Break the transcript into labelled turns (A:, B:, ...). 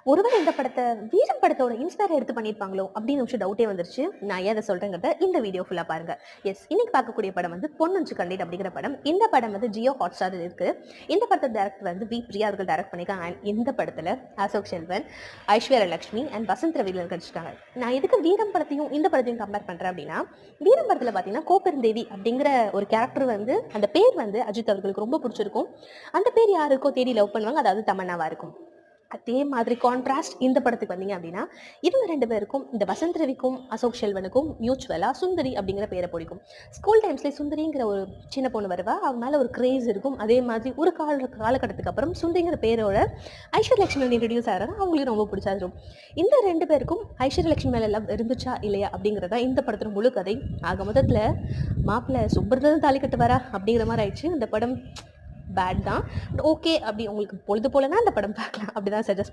A: ஒருவேளை இந்த படத்தை வீரம் படத்தோட இன்ஸ்பயர் எடுத்து பண்ணியிருப்பாங்களோ அப்படின்னு ஒரு டவுட்டே வந்துருச்சு. நான் ஏன் அதை சொல்றேங்கிறத இந்த வீடியோ ஃபுல்லா பாருங்க. எஸ், இன்னைக்கு பார்க்கக்கூடிய படம் வந்து பொன்னஞ்சு கண்ணீர் அப்படிங்கிற படம். இந்த படம் வந்து ஜியோ ஹாட்ஸ்டார் இருக்கு. இந்த படத்தை டைரக்டர் வந்து வி பிரியா அவர்கள் டைரக்ட் பண்ணிருக்காங்க. அண்ட் இந்த படத்துல அசோக் செல்வன், ஐஸ்வர்யா லட்சுமி அண்ட் வசந்த் ரவிகள் நடிச்சிருக்காங்க. நான் எதுக்கு வீரம் படத்தையும் இந்த படத்தையும் கம்பேர் பண்றேன் அப்படின்னா, வீரம் படத்துல பாத்தீங்கன்னா கோப்பெருந்தேவி அப்படிங்கிற ஒரு கேரக்டர் வந்து அந்த பேர் வந்து அஜித் அவர்களுக்கு ரொம்ப பிடிச்சிருக்கும். அந்த பேர் யாருக்கோ தேடி லவ் பண்ணுவாங்க, அதாவது தமன்னாவா இருக்கும். அதே மாதிரி கான்ட்ராஸ்ட் இந்த படத்துக்கு வந்தீங்க அப்படின்னா, இவங்க 2 பேருக்கும், இந்த வசந்த் ரவிக்கும் அசோக் செல்வனுக்கும் மியூச்சுவலா சுந்தரி அப்படிங்கிற பேரை பிடிக்கும். ஸ்கூல் டைம்ஸ்ல சுந்தரிங்கிற ஒரு சின்ன பொண்ணு வருவா, அவன் மேல ஒரு கிரேஸ் இருக்கும். அதே மாதிரி ஒரு காலகட்டத்துக்கு அப்புறம் சுந்தரிங்கிற பேரோட ஐஸ்வர்யா லட்சுமி இன்ட்ரடியூஸ் ஆகிறாங்க. அவங்களுக்கு ரொம்ப பிடிச்சிரும். இந்த 2 பேருக்கும் ஐஸ்வர்யா லட்சுமி மேல லவ் இருந்துச்சா இல்லையா அப்படிங்கிறதா இந்த படத்துல முழு கதை. ஆக மொத்தத்துல மாப்பிள்ளை சுப்ரதான் தாலி கட்டு வரா அப்படிங்கிற மாதிரி ஆயிடுச்சு. இந்த படம் பேட் தான். ஓகே, அப்படி உங்களுக்கு பொழுது போலனா அந்த படம் பார்க்கலாம், அப்படிதான் சஜஸ்ட்